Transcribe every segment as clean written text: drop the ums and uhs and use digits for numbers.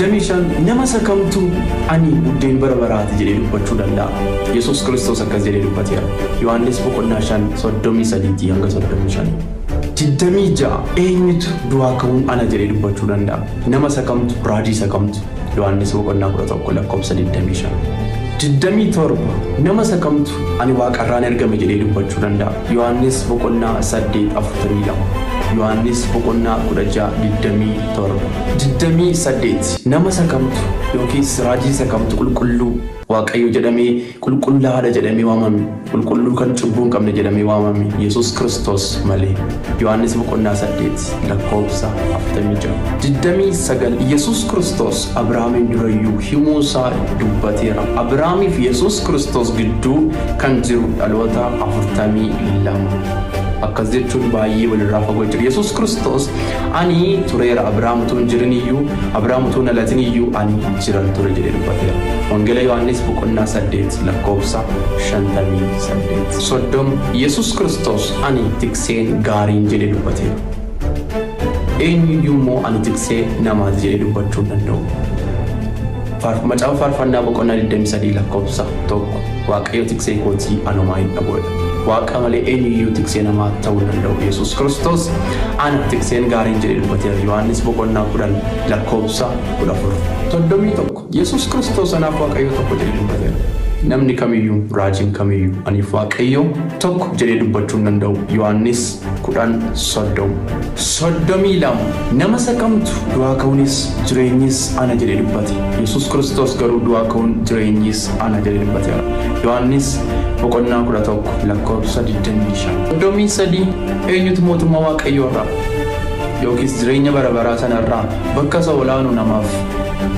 25 nama sakamtu ani buddeen barabaraati jedhee dubbachuu danda'a. Yesuus Kiristoos akkas jedhee dubbateera. Yohaannis 5:33 hanga 35. 26 eenyutu du'aa ka'uun ana jedhee dubbachuu danda'a. Nama sakamtu raajii sakamtu Yohaannis 11:25. 27 nama sakamtu ani waaqarraan ergame jedhee dubbachuu danda'a. Yohaannis 8:42. Yohaannis 16:27. 28 nama sakamtu yookiis raajii sakamtu qulqulluu waaqayyo jedhamee qulqullaadha jedhamee waamame qulqulluu kan cubbuu hin qabne jedhamee waamame Yesuus Kiristoos malee. Yohaannis 8:46. 29 Yesuus Kiristoos Abrahaamiin durayyuu himuusaa dubbateera. Abrahaamiif Yesuus Kiristoos gidduu kan jiru dhaloota 42. akkas jechuun baay'ee walirraa fagoo jira. Yesuus Kiristoos ani tureera Abrahaam utuu hin jirin iyyuu Abrahaam utuu hin dhalatin iyyuu ani jiran ture jedhee dubbateera. Wangeela Yohaannis 8:58. 30 Yesuus Kiristoos ani tikseen gaariin jedhee dubbateera. Eenyuyyuu immoo ani tiksee namaati jedhee dubbachuu danda'u. Macaafa faarfannaa 23:1 Waaqayyo tiksee kootii anumaa hin dhabuudha. Waaqa malee eenyuyyuu tiksee namaa ta'uu danda'u. Yesuus Kiristoos ana tikseen gaariin jedhee dubbateera. Yohaannis 10:14. 31 Yesuus Kiristoos anaaf Waaqayyo tokko jedhee dubbateera. Namni kamiyyuu raajiin kamiyyuu aniif Waaqayyo tokko jedhee dubbachuu hin danda'u. Yohaannis 10:32 nama sakamtu du'aa ka'uunis jireenyis ana jedhee dubbate. Yesuus Kiristoos garuu du'aa ka'uun jireenyis ana jedhee dubbateera. Yohaannis 11:25. 33 eenyutu mootummaa Waaqayyoo irraa yookiis jireenya bara baraa sanarraa bakka isa olaanuu namaaf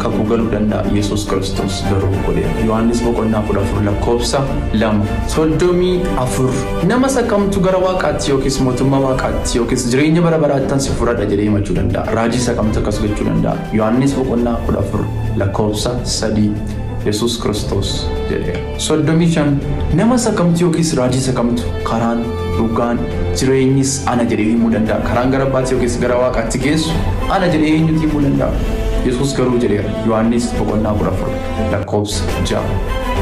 kakuu galuu danda'a. Yesuus Kiristoos garuu godheera. Yohaannis 11:2. 34 nama sakamtu gara Waaqaatti yookiis mootummaa Waaqaatti yookiis jireenya bara baraattan si fudhadha jedhee himachuu danda'a. Raajii sakamtu akkas gochuu danda'a. Yohaannis 11:3. Yesuus Kiristoos jedheera. 35 nama sakamtu yookiis raajii sakamtu karaan dhugaan jireenyis ana jedhee himuu danda'a. Karaan gara Abbaatti yookiis gara Waaqaatti geessu ana jedhee eenyutu himuu danda'a. Yesuus garuu jedheera. Yohaannis 14:6.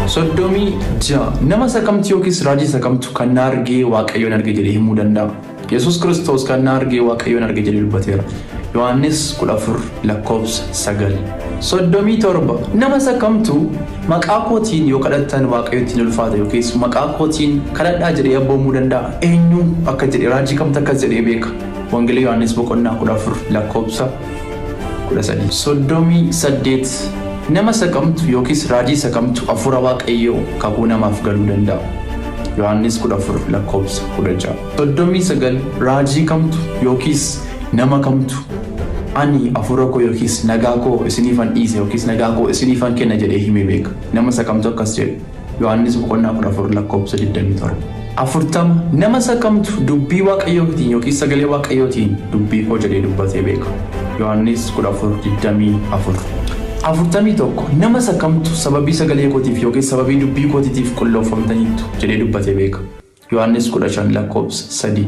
36 nama sakamtu yookiis raajii sakamtu kan na argee Waaqayyoon arge jedhee himuu danda'a. Yesuus Kiristoos kan na argee Waaqayyoon arge jedhee dubbateera. Yohaannis 14:9. 37 nama sakamtu maqaa kootiin yoo kadhattan Waaqayyotti ni ulfaata yookiis maqaa kootiin kadhadhaa jedhee abboomuu danda'a. Eenyu akka jedhee raajii kamtu akkas jedhee beeka. Wangeela Yohaannis 14:13. 38 nama sakamtu yookiis raajii sakamtu hafuura Waaqayyoo kakuu namaaf galuu danda'a. Yohaannis 14:16. 39 raajii kamtu yookiis nama kamtu ani hafuura koo yookiis nagaa koo isiniifan dhiise yookiis nagaa koo isiniifan kenna jedhee himee beeka. Nama sakamtu akkas jedhe. Yohaannis 14:27. 40 nama sakamtu dubbii Waaqayyootiin yookiis sagalee Waaqayyootiin dubbii koo jedhee dubbatee beeka. Yohaannis 14:24. 41 nama sakamtu sababii sagalee kootiif yookiis sababii dubbii kootiitiif qulloofamtaniitu jedhee dubbatee beeka. Yohaannis 15:3.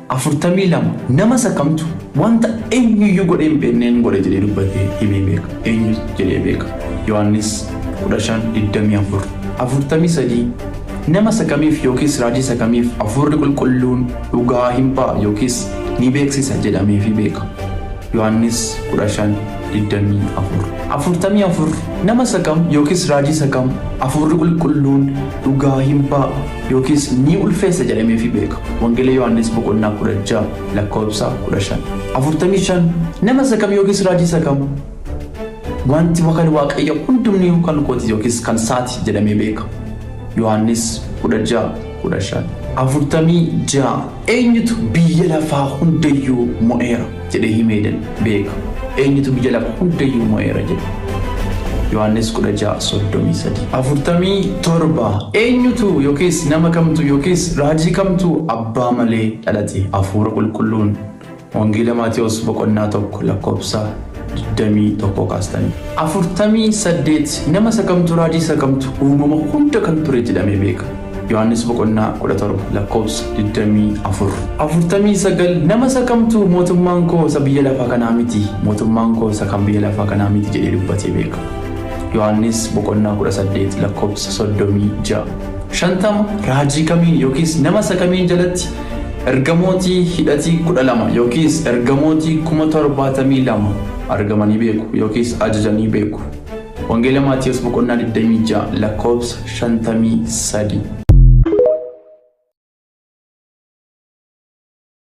42 nama sakamtu wanta eenyuyyuu godhee hin beekneen godhe jedhee dubbatee himee beeka. Eenyu jedhee beeka. Yohaannis 15:24. 43 nama sakamiif yookiis raajii sakamiif hafuurri qulqulluun dhugaa hin ba'a yookiis ni beeksisa jedhameefii beeka. Yohaannis 15:24. 44 nama sakam yookiis raajii sakam hafuurri qulqulluun dhugaa hin ba'a yookiis ni ulfeessa jedhameefii beeka. Wangeela Yohaannis 16:15. 45 nama sakam yookiis raajii sakam wanti kan Waaqayyo hundumni kan kooti yookiis kan saati jedhamee beeka. Yohaannis 16:15. 46 eenyutu biyya lafaa hundayyuu mo'eera jedhee himee beeka. Eenyutu biyya lafaa hundayyuu mo'eera jedhe. Yohaannis 16:33. 47 eenyutu yookiis nama kamtu yookiis raajii kamtu abbaa malee dhalate hafuura qulqulluun. Wangeela Maatiyos 1:21 kaastanii. 48 nama sakamtu raajii sakamtu uumama hunda kan ture jedhamee beeka. Yohaannis boqonnaa 17 lakkoofsa 24. 49 nama sakamtu mootummaan koo isa biyya lafaa kanaa miti, mootummaan koo isa kan biyya lafaa kanaa miti jedhee dubbatee beeka. Yohaannis boqonnaa 18 lakkoofsa 36. 50 raajii kamiin yookiis nama sakamiin jalatti ergamootii hidhatii 12 yookiis ergamootii 72,000 argamanii beeku yookiis ajajanii beeku. Wangeela Maatiyos boqonnaa 26 lakkoofsa 53.